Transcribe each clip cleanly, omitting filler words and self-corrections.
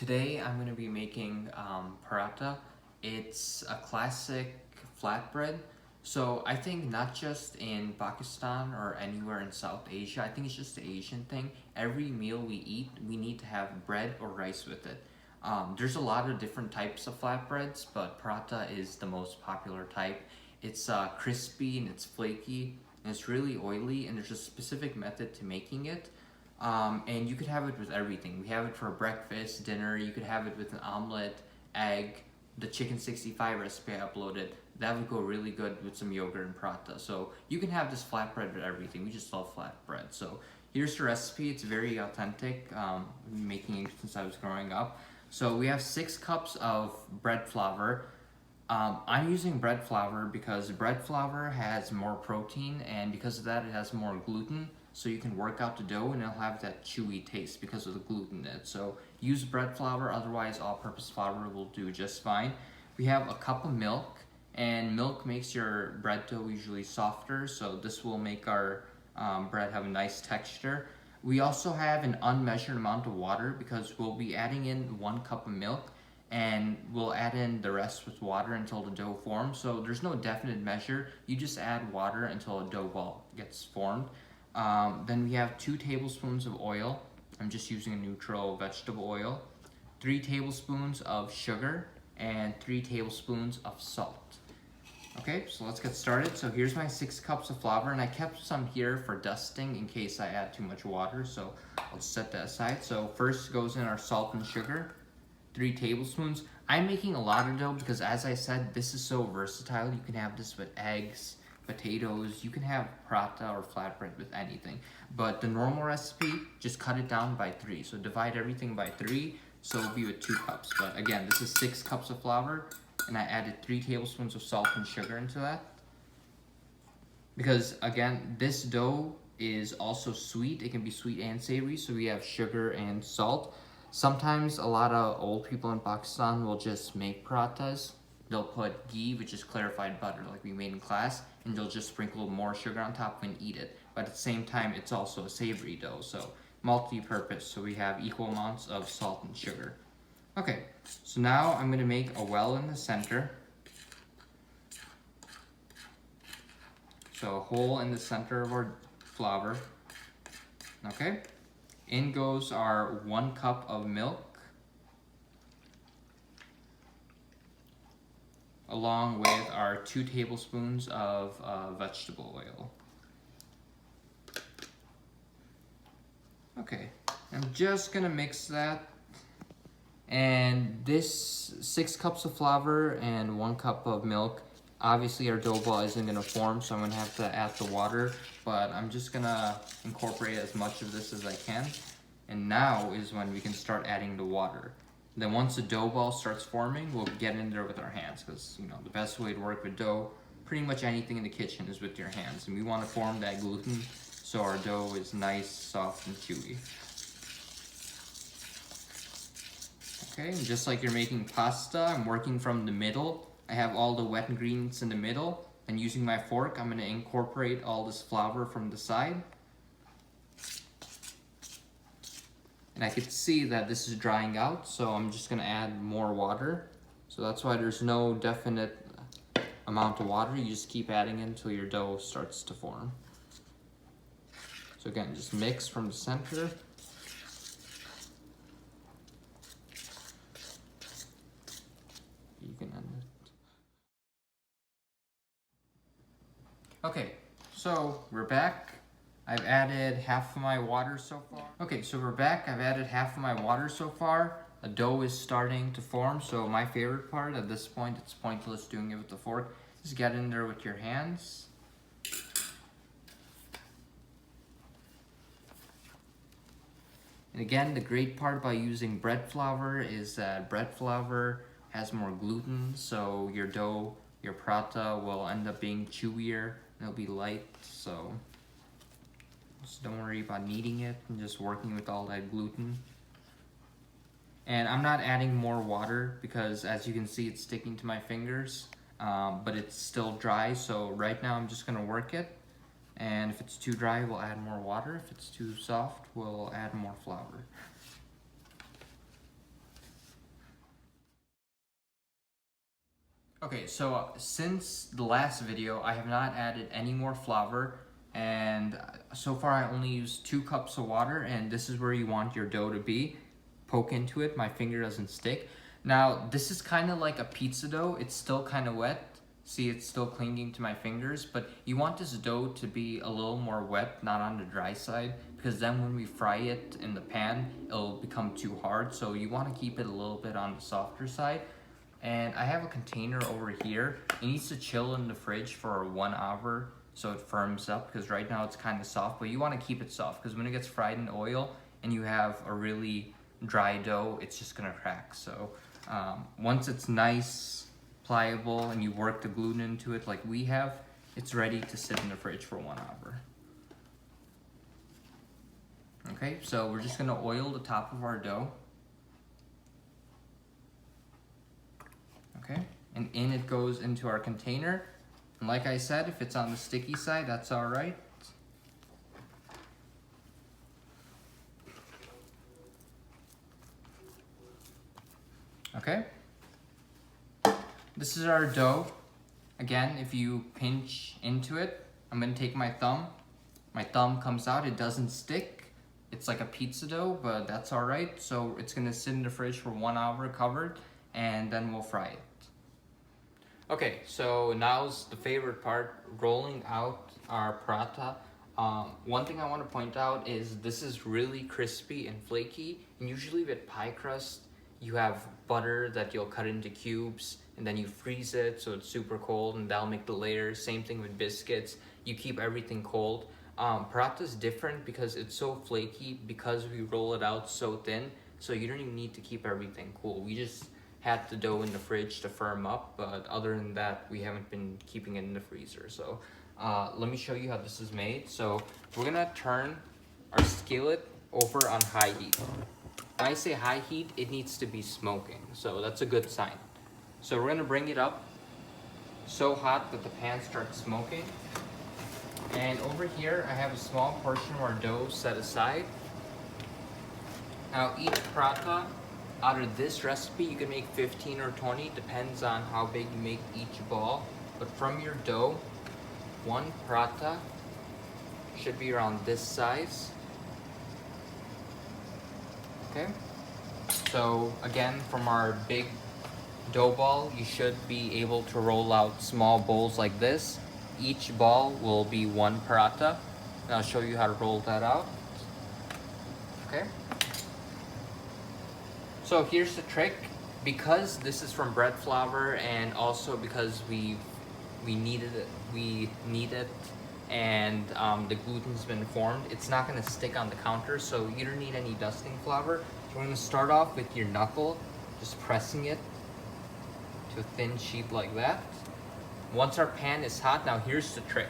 Today I'm going to be making paratha. It's a classic flatbread. So I think not just in Pakistan or anywhere in South Asia, I think it's just an Asian thing. Every meal we eat, we need to have bread or rice with it. There's a lot of different types of flatbreads, but paratha is the most popular type. It's crispy and it's flaky and it's really oily, and there's a specific method to making it. And you could have it with everything. We have it for breakfast, dinner. You could have it with an omelet, egg, the chicken 65 recipe I uploaded. That would go really good with some yogurt and paratha. So you can have this flatbread with everything. We just love flatbread. So here's the recipe. It's very authentic. I've been making it since I was growing up. So we have 6 cups of bread flour. I'm using bread flour because bread flour has more protein, and because of that it has more gluten, so you can work out the dough and it'll have that chewy taste because of the gluten in it. So use bread flour, otherwise all-purpose flour will do just fine. We have a cup of milk, and milk makes your bread dough usually softer, so this will make our bread have a nice texture. We also have an unmeasured amount of water because we'll be adding in 1 cup of milk, and we'll add in the rest with water until the dough forms. So there's no definite measure. You just add water until a dough ball gets formed. Then we have 2 tablespoons of oil. I'm just using a neutral vegetable oil. 3 tablespoons of sugar and 3 tablespoons of salt. Okay, so let's get started. So here's my 6 cups of flour, and I kept some here for dusting in case I add too much water. So I'll set that aside. So first goes in our salt and sugar. 3 tablespoons. I'm making a lot of dough because, as I said, this is so versatile. You can have this with eggs, potatoes. You can have paratha or flatbread with anything. But the normal recipe, just cut it down by 3. So divide everything by 3, so it'll be with 2 cups. But again, this is 6 cups of flour, and I added 3 tablespoons of salt and sugar into that. Because, again, this dough is also sweet. It can be sweet and savory, so we have sugar and salt. Sometimes a lot of old people in Pakistan will just make parathas. They'll put ghee, which is clarified butter like we made in class, and they'll just sprinkle more sugar on top and eat it. But at the same time, it's also a savory dough, so multi-purpose. So we have equal amounts of salt and sugar. Okay, so now I'm gonna make a well in the center. So a hole in the center of our flour. Okay. In goes our 1 cup of milk, along with our 2 tablespoons of vegetable oil. Okay, I'm just gonna mix that. And this 6 cups of flour and 1 cup of milk, obviously our dough ball isn't gonna form, so I'm gonna have to add the water, but I'm just gonna incorporate as much of this as I can. And now is when we can start adding the water. Then once the dough ball starts forming, we'll get in there with our hands, because the best way to work with dough, pretty much anything in the kitchen, is with your hands. And we want to form that gluten so our dough is nice, soft, and chewy. Okay, and just like you're making pasta, I'm working from the middle. I have all the wet ingredients in the middle, and using my fork, I'm going to incorporate all this flour from the side. And I could see that this is drying out, so I'm just going to add more water. So that's why there's no definite amount of water. You just keep adding it until your dough starts to form. So again, just mix from the center. You can end it. Okay, so we're back. I've added half of my water so far. Okay, so we're back. I've added half of my water so far. The dough is starting to form, so my favorite part at this point, it's pointless doing it with the fork, just get in there with your hands. And again, the great part about using bread flour is that bread flour has more gluten, so your dough, your paratha will end up being chewier, and it'll be light, so just don't worry about kneading it and just working with all that gluten. And I'm not adding more water because, as you can see, it's sticking to my fingers, but it's still dry. So right now I'm just gonna work it. And if it's too dry, we'll add more water. If it's too soft, we'll add more flour. Okay, so since the last video, I have not added any more flour, and so far I only used 2 cups of water, and this is where you want your dough to be. Poke into it, my finger doesn't stick. Now, this is kind of like a pizza dough. It's still kind of wet. See, it's still clinging to my fingers, but you want this dough to be a little more wet, not on the dry side, because then when we fry it in the pan, it'll become too hard. So you want to keep it a little bit on the softer side. And I have a container over here. It needs to chill in the fridge for 1 hour so it firms up, because right now it's kind of soft, but you want to keep it soft because when it gets fried in oil and you have a really dry dough, it's just gonna crack. So once it's nice, pliable, and you work the gluten into it like we have, it's ready to sit in the fridge for 1 hour. Okay, so we're just gonna oil the top of our dough. Okay, and in it goes into our container. And like I said, if it's on the sticky side, that's all right. Okay, this is our dough. Again, if you pinch into it, I'm gonna take my thumb. My thumb comes out, it doesn't stick. It's like a pizza dough, but that's all right. So it's gonna sit in the fridge for 1 hour covered, and then we'll fry it. Okay, so now's the favorite part, rolling out our paratha. One thing I want to point out is this is really crispy and flaky, and usually with pie crust, you have butter that you'll cut into cubes, and then you freeze it so it's super cold, and that'll make the layers. Same thing with biscuits, you keep everything cold. Paratha is different because it's so flaky, because we roll it out so thin, so you don't even need to keep everything cool. We just had the dough in the fridge to firm up, but other than that, we haven't been keeping it in the freezer. So let me show you how this is made. So we're gonna turn our skillet over on high heat. When I say high heat, it needs to be smoking, so that's a good sign. So we're gonna bring it up so hot that the pan starts smoking. And over here, I have a small portion of our dough set aside. Now each paratha, out of this recipe, you can make 15 or 20, depends on how big you make each ball. But from your dough, 1 paratha should be around this size. Okay, so again, from our big dough ball, you should be able to roll out small bowls like this. Each ball will be 1 paratha, and I'll show you how to roll that out. Okay. So here's the trick. Because this is from bread flour, and also because we need it, and the gluten's been formed, it's not going to stick on the counter, so you don't need any dusting flour. So we're going to start off with your knuckle, just pressing it to a thin sheet like that. Once our pan is hot, now here's the trick.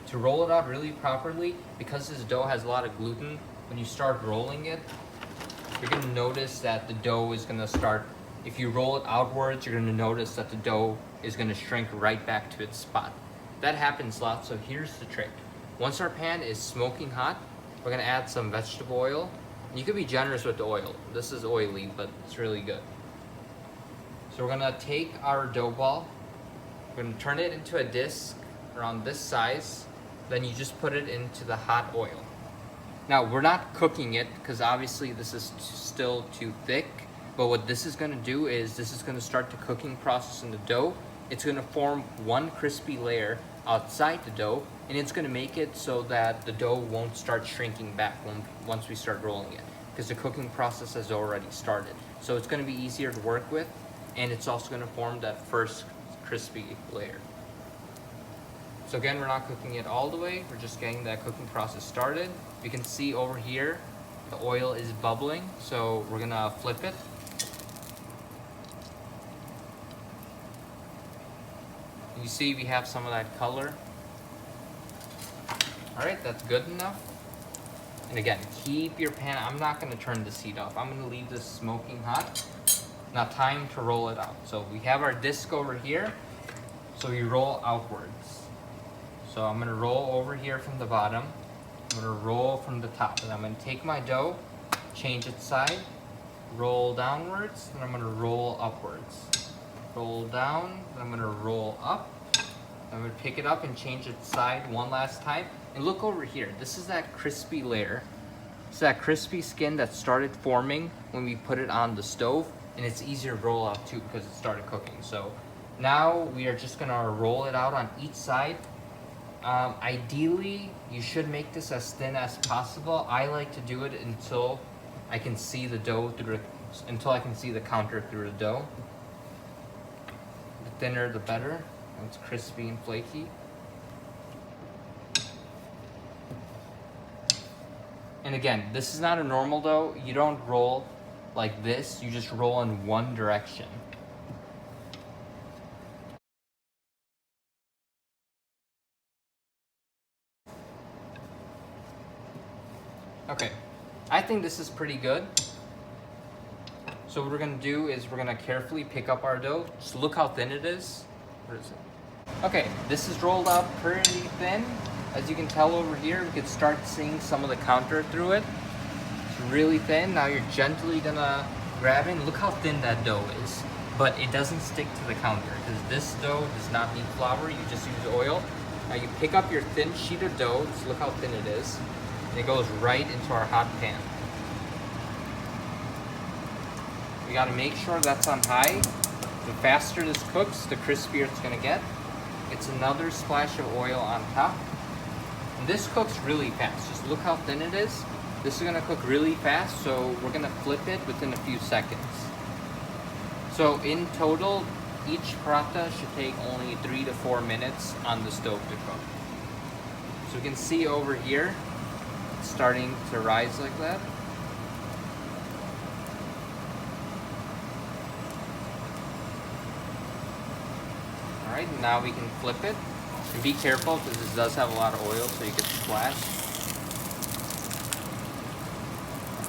To roll it out really properly, because this dough has a lot of gluten, when you start rolling it, you're going to notice that the dough is going to start, if you roll it outwards, you're going to notice that the dough is going to shrink right back to its spot. That happens a lot, so here's the trick. Once our pan is smoking hot, we're going to add some vegetable oil. You can be generous with the oil. This is oily, but it's really good. So we're going to take our dough ball, we're going to turn it into a disc around this size, then you just put it into the hot oil. Now, we're not cooking it because obviously this is still too thick, but what this is going to do is this is going to start the cooking process in the dough. It's going to form 1 crispy layer outside the dough, and it's going to make it so that the dough won't start shrinking back once we start rolling it, because the cooking process has already started. So it's going to be easier to work with, and it's also going to form that first crispy layer. So again, we're not cooking it all the way, we're just getting that cooking process started. You can see over here, the oil is bubbling, so we're gonna flip it. You see we have some of that color. All right, that's good enough. And again, keep your pan, I'm not gonna turn this heat off. I'm gonna leave this smoking hot. Now time to roll it out. So we have our disc over here, so we roll outwards. So I'm gonna roll over here from the bottom. I'm gonna roll from the top, and I'm gonna take my dough, change its side, roll downwards, and I'm gonna roll upwards. Roll down, I'm gonna roll up. I'm gonna pick it up and change its side one last time. And look over here, this is that crispy layer. It's that crispy skin that started forming when we put it on the stove, and it's easier to roll out too because it started cooking. So now we are just gonna roll it out on each side. Ideally, you should make this as thin as possible. I like to do it until I can see the dough until I can see the counter through the dough. The thinner, the better. It's crispy and flaky. And again, this is not a normal dough. You don't roll like this. You just roll in one direction. Okay, I think this is pretty good. So what we're gonna do is we're gonna carefully pick up our dough. Just look how thin it is. Where is it? Okay, this is rolled out pretty thin. As you can tell over here, we can start seeing some of the counter through it. It's really thin. Now you're gently gonna grab it and look how thin that dough is. But it doesn't stick to the counter because this dough does not need flour, you just use oil. Now you pick up your thin sheet of dough, just look how thin it is. And it goes right into our hot pan. We gotta make sure that's on high. The faster this cooks, the crispier it's gonna get. It's another splash of oil on top. And this cooks really fast. Just look how thin it is. This is gonna cook really fast, so we're gonna flip it within a few seconds. So in total, each paratha should take only 3 to 4 minutes on the stove to cook. So you can see over here, it's starting to rise like that. Alright, now we can flip it. And be careful because this does have a lot of oil, so you get splash.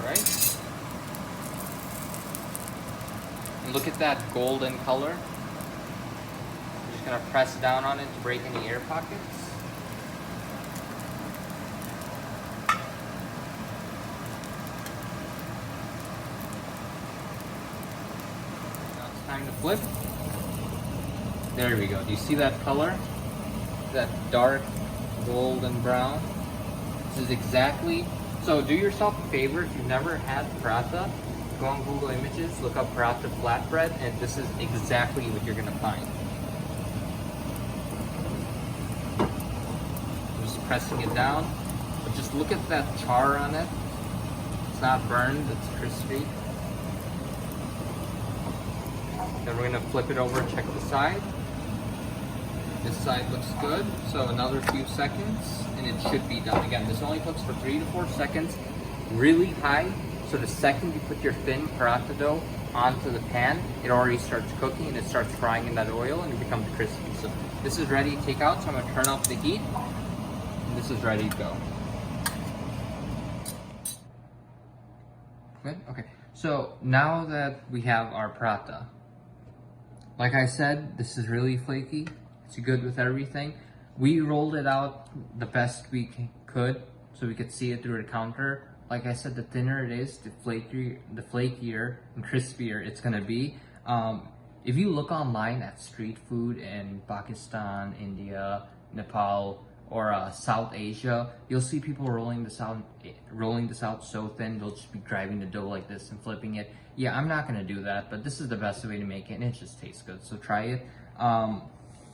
Alright. And look at that golden color. I'm just gonna press down on it to break any air pockets. Now it's time to flip. There we go. Do you see that color? That dark golden brown. This is exactly. So do yourself a favor, if you've never had paratha, go on Google Images, look up paratha flatbread, and this is exactly what you're gonna find. I'm just pressing it down, but just look at that char on it. It's not burned, it's crispy. Then we're gonna flip it over, check the side. This side looks good, so another few seconds and it should be done. Again, this only cooks for 3 to 4 seconds, really high, so the second you put your thin paratha dough onto the pan, it already starts cooking and it starts frying in that oil and it becomes crispy. So this is ready to take out, so I'm gonna turn off the heat and this is ready to go. Good, okay. So now that we have our paratha, like I said, this is really flaky. It's good with everything. We rolled it out the best we could so we could see it through the counter. Like I said, the thinner it is, the flakier and crispier it's gonna be. If you look online at street food in Pakistan, India, Nepal, or South Asia, you'll see people rolling this out so thin they'll just be driving the dough like this and flipping it. Yeah, I'm not gonna do that, but this is the best way to make it, and it just tastes good. So try it.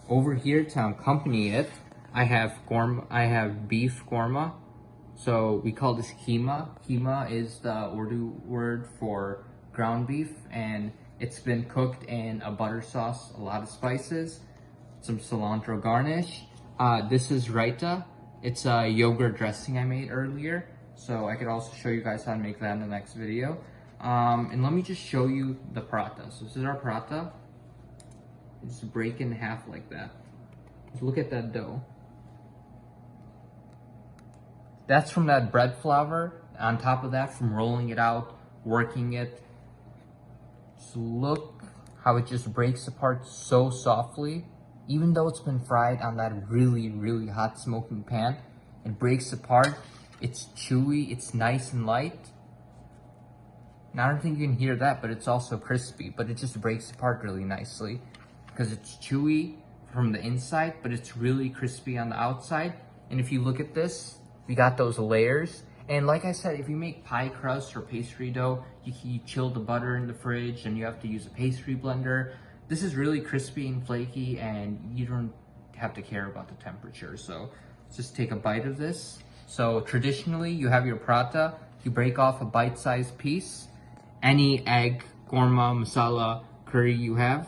Over here to accompany it, I have beef korma. So we call this keema. Keema is the Urdu word for ground beef, and it's been cooked in a butter sauce, a lot of spices, some cilantro garnish. This is raita. It's a yogurt dressing I made earlier. So I could also show you guys how to make that in the next video. And let me just show you the paratha. So this is our paratha. Just break in half like that. Just look at that dough. That's from that bread flour. On top of that, from rolling it out, working it. So look how it just breaks apart so softly. Even though it's been fried on that really, really hot smoking pan, it breaks apart. It's chewy, it's nice and light. Now I don't think you can hear that, but it's also crispy, but it just breaks apart really nicely because it's chewy from the inside, but it's really crispy on the outside. And if you look at this, we got those layers. And like I said, if you make pie crust or pastry dough, you chill the butter in the fridge and you have to use a pastry blender. This is really crispy and flaky and you don't have to care about the temperature. So just take a bite of this. So traditionally you have your paratha, you break off a bite-sized piece, any egg, korma, masala, curry you have.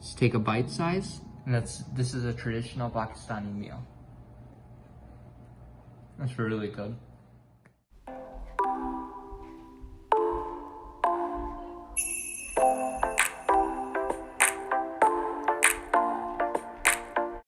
Just take a bite size, and this is a traditional Pakistani meal. That's really good.